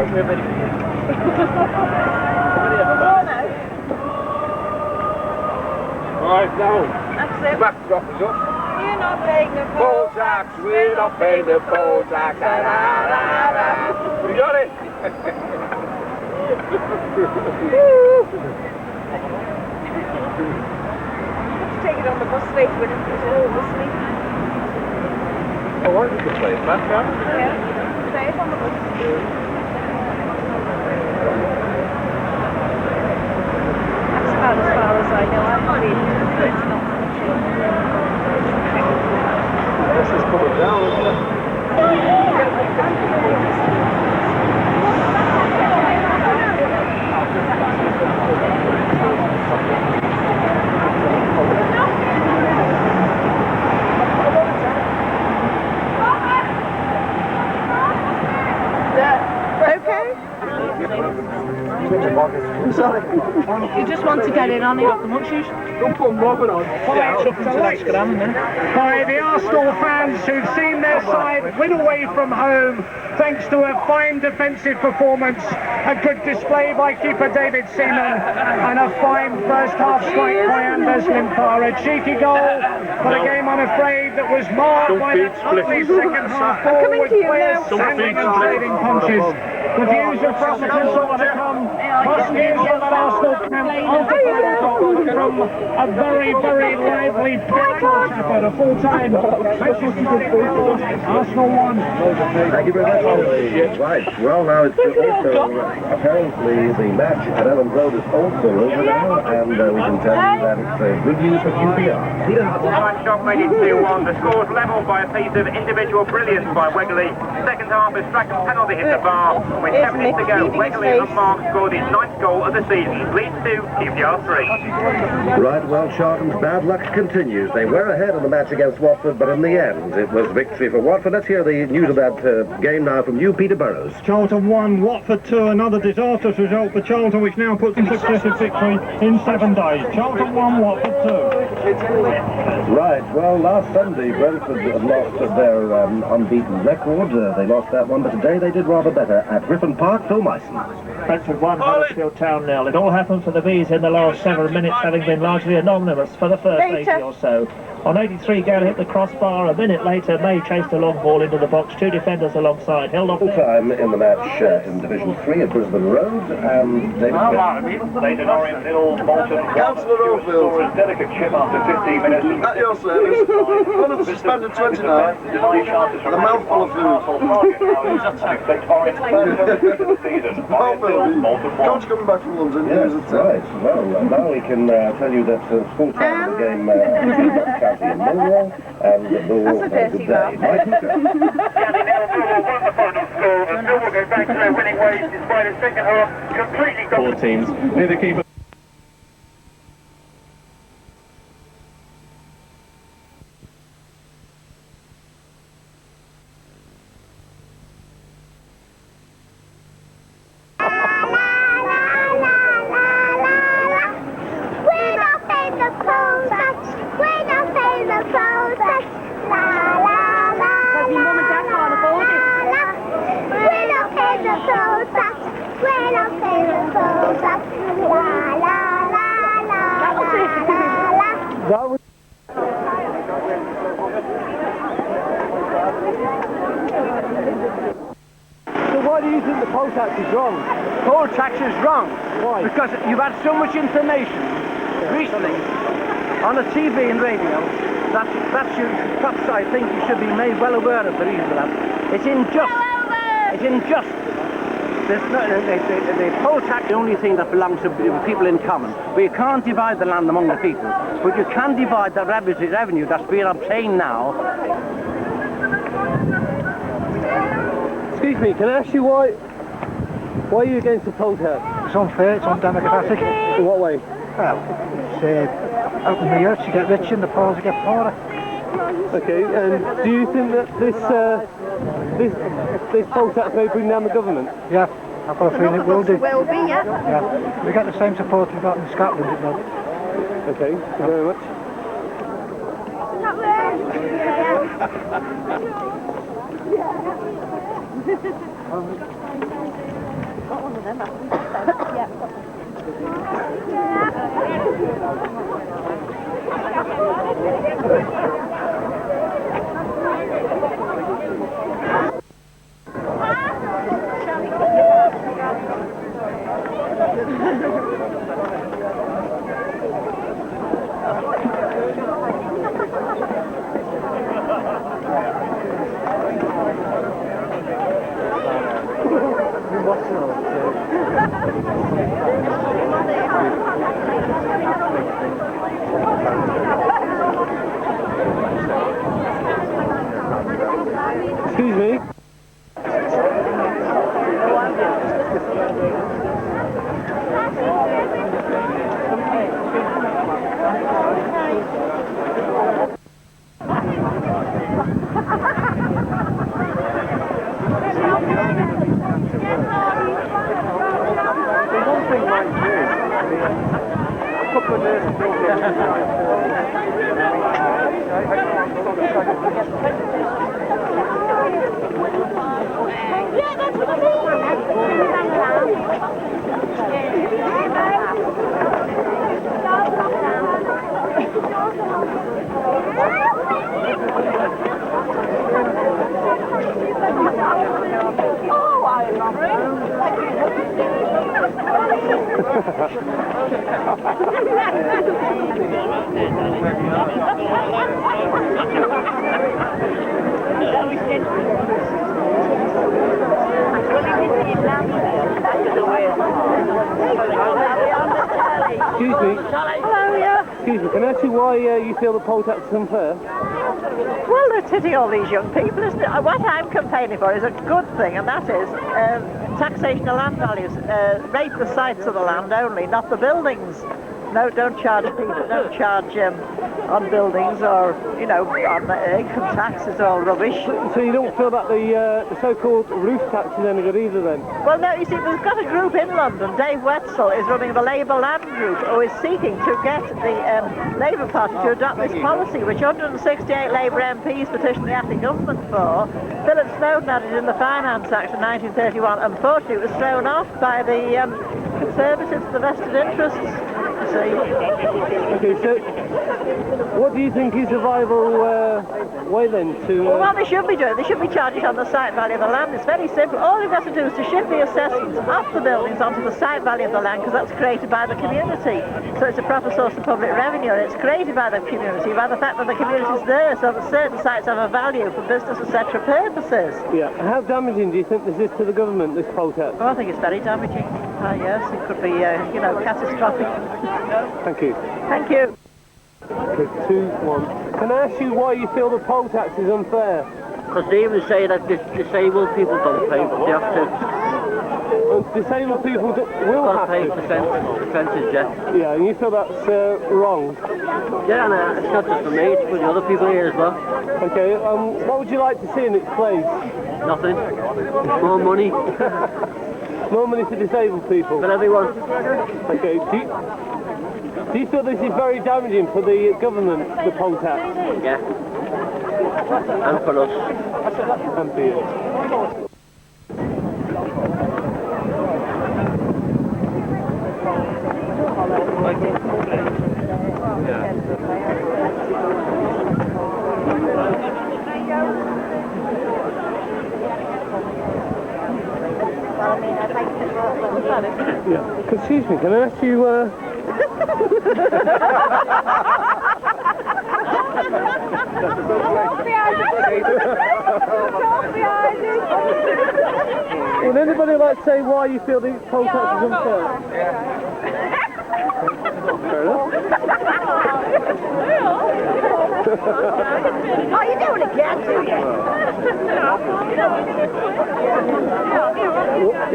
everybody. Right, now. That's it. Backdrop is up. You're not paying the Poll tax, we're not paying the poll tax. Da, da, da, da. You got it? Let's take it on the bus straight with him. He's all listening. Oh, I think you play it back now. Yeah. Play it on the bus. That's about as far as I know. I've been, but it's not much. This is coming down, isn't it? You just want to get in on it. Don't put Robin on. By the Arsenal fans who've seen their side win away from home thanks to a fine defensive performance, a good display by keeper David Seaman, and a fine first half strike by Anders Limpar. A cheeky goal, but a game, I'm afraid, that was marred by that ugly second half forward players standing and trading punches. The views of Frostington saw to come. First news on that Arsenal camp from a very, very lively British effort, a full-time Arsenal 1. Thank you very much. Right, well now it's also apparently the match at Elland Road is also over now, and we can tell you that it's good news for QPR. Right shot made it 2-1. The score's level by a piece of individual brilliance by Wegley. Second half, the Strachan penalty hit the bar. With 7 minutes to go, Wegley and Mark scored his 9th goal of the season. Leeds 2, QPR 3. Right, well, Charlton's bad luck continues. They were ahead in the match against Watford, but in the end, it was victory for Watford. Let's hear the news of that game now from you, Peter Burrows. Charlton 1, Watford 2, another disastrous result for Charlton, which now puts them successive victory in 7 days. Charlton 1, Watford 2. Right, well, last Sunday, Brentford lost their unbeaten record. They lost that one, but today they did rather better at Griffin Park. Phil Myson. Brentford 1, Huddersfield Town 0. It all happened for the Bees in the last 7 minutes, having been largely anonymous for the first 80 or so. On 83, Gale hit the crossbar. A minute later, May chased a long ball into the box. 2 defenders alongside, held off. Full time in the match in Division 3 at Brisbane Road, and David Leighton Orient, little Walton. Councillor Oldfield. Delicate chip after 15 minutes. At your service. One of suspended 29. And a mouthful of food. Coach coming back from London. Yes, right. Well, now we can tell you that full time in the game County in Millwall, and Millwall had a good day. Mike Hooker. Millwall go back to their winning ways despite a second half completely. 4 teams. Near the keeper. Why do you think the poll tax is wrong? Poll tax is wrong. Why? Because you've had so much information recently on the TV and radio that perhaps I think you should be made well aware of the reason for that. It's unjust. It's unjust. There's no, the poll tax is the only thing that belongs to people in common. But you can't divide the land among the people. But you can divide the revenue that's being obtained now. Excuse me, can I ask you why are you against the poll tax? It's unfair, it's undemocratic. In what way? Well, it's open the earth to get rich and the poor to get poorer. Okay, and do you think that this poll tax may bring down the government? Yeah, I've got a feeling it will do. Will be, yeah. Yeah, we get the same support we've got in Scotland, it will. Okay, thank you very much. them. Yeah. Excuse me. Excuse me. Hello, yeah. Excuse me, can I ask you why you feel the poll tax is unfair? Well, they're hitting all these young people, isn't it? What I'm campaigning for is a good thing, and that is taxation of land values. Rate the sites of the land only, not the buildings. No, don't charge people, don't charge on buildings or, you know, on income taxes, all rubbish. So you don't feel that the so-called roof tax is any good either then? Well, no, you see, there's got a group in London, Dave Wetzel is running the Labour Land Group, who is seeking to get the Labour Party to adopt this policy, which 168 Labour MPs petitioned the acting government for. Philip Snowden had it in the Finance Act of 1931. Unfortunately, it was thrown off by the Conservatives, the vested interests. Okay, so what do you think is a viable way then to... Well, what they should be doing, they should be charging on the site value of the land. It's very simple. All they've got to do is to shift the assessments off the buildings onto the site value of the land, because that's created by the community. So it's a proper source of public revenue, and it's created by the community, by the fact that the community's there, so that certain sites have a value for business, etc. purposes. Yeah. How damaging do you think this is to the government, this poll tax? Well, I think it's very damaging. Yes, it could be, you know, catastrophic. Thank you. Thank you. Okay, 2, 1. Can I ask you why you feel the poll tax is unfair? Because they even say that disabled people don't pay, but they have to. Disabled people will have pay to percentage, yeah. Yeah, and you feel that's wrong? Yeah, and it's not just for me, it's for the other people here as well. Okay, what would you like to see in its place? Nothing. More money. More money for disabled people? For everyone. Okay, do you feel this is very damaging for the government, the poll tax? Yeah. And for us. And for you. Yeah. Excuse me, can I ask you, would anybody like to say why you feel the poll tax is unfair? Fair enough. Oh, you do it again, do you?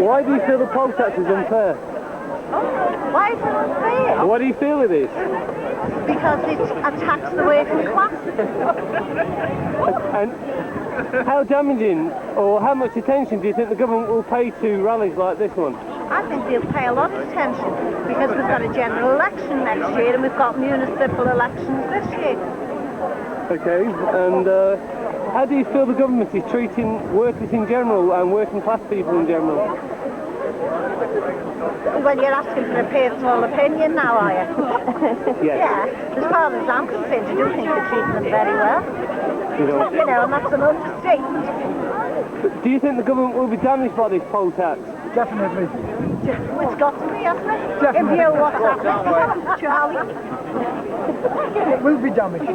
Why do you feel the poll tax is unfair? Why is it unfair? Why do you feel it is? Because it attacks the working class. And how damaging or how much attention do you think the government will pay to rallies like this one? I think they'll pay a lot of attention because we've got a general election next year and we've got municipal elections this year. Okay, and how do you feel the government is treating workers in general and working class people in general? Well, you're asking for a personal opinion now, are you? Yes. Yeah. As far as I'm concerned, I do think they're treating them very well. You know. You know, and that's an understatement. Do you think the government will be damaged by this poll tax? Definitely. It's got to be, hasn't it? Definitely. In view of what's happening, Charlie. It will be damaged.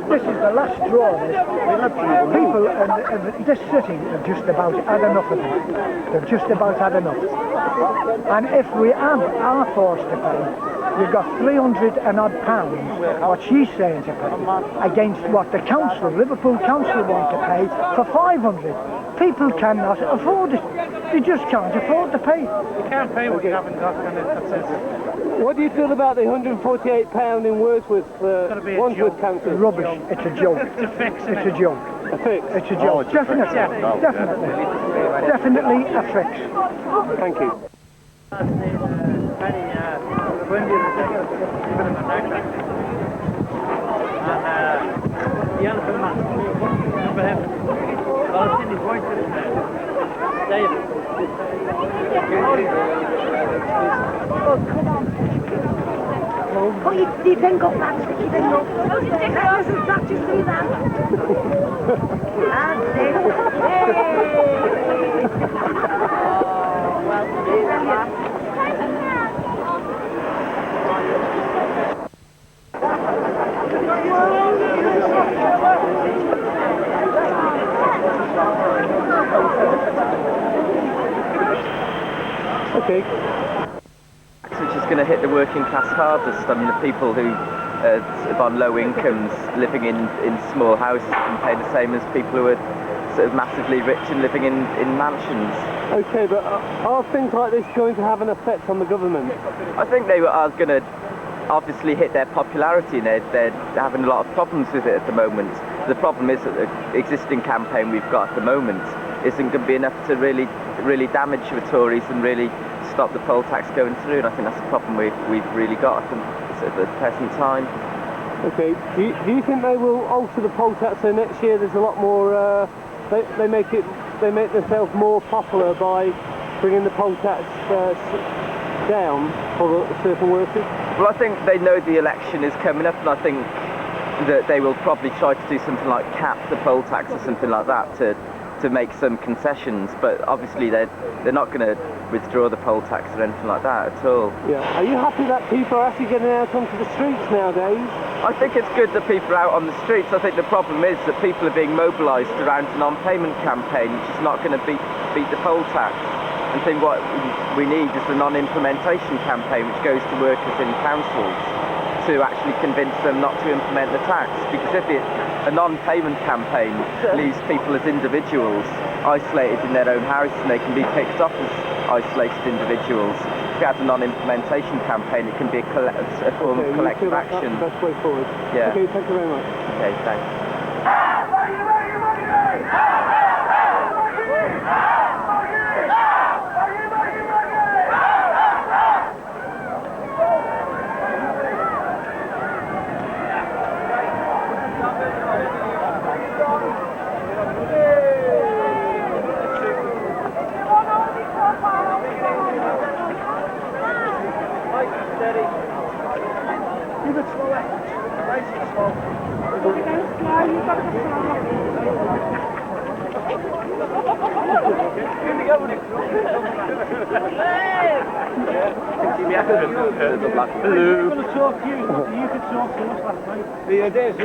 This is the last straw. People in this city have just about had enough of it. They've just about had enough. And if we are forced to pay, you've got £300 and odd pounds, what she's saying to pay, against what the council, Liverpool Council, want to pay for 500. People cannot afford it. They just can't afford to pay. You can't pay what you haven't got, can it? What do you feel about the £148 in Wordsworth Wandsworth Council? Rubbish. It's a joke. It's a fix. It's a joke. A fix? It's a joke. Definitely. Definitely. Definitely a fix. Thank you. Oh, you didn't go back, you didn't go. That you see that? That's it. Hey! Oh, well, Okay. Which is going to hit the working class hardest. I mean, the people who are on low incomes, living in small houses, can pay the same as people who are sort of massively rich and living in mansions. Okay, but are things like this going to have an effect on the government? I think they are going to obviously hit their popularity, and they're having a lot of problems with it at the moment. The problem is that the existing campaign we've got at the moment isn't going to be enough to really damage the Tories and really stop the poll tax going through, and I think that's the problem we've really got at the present time. Okay, do you think they will alter the poll tax so next year there's a lot more, they make themselves more popular by bringing the poll tax down for certain workers? Well, I think they know the election is coming up, and I think that they will probably try to do something like cap the poll tax or something like that to make some concessions, but obviously they're not going to withdraw the poll tax or anything like that at all. Yeah. Are you happy that people are actually getting out onto the streets nowadays? I think it's good that people are out on the streets. I think the problem is that people are being mobilised around a non-payment campaign, which is not going to beat the poll tax. I think what we need is a non-implementation campaign which goes to workers in councils to actually convince them not to implement the tax, because if a non-payment campaign leaves people as individuals isolated in their own house, and they can be picked up as isolated individuals. If you have a non-implementation campaign, it can be a form of collective action. That's the best way forward. Yeah. Okay, thank you very much. Okay, thanks. Hello. I'm going to talk to you. You can talk to us last night. Yeah, there's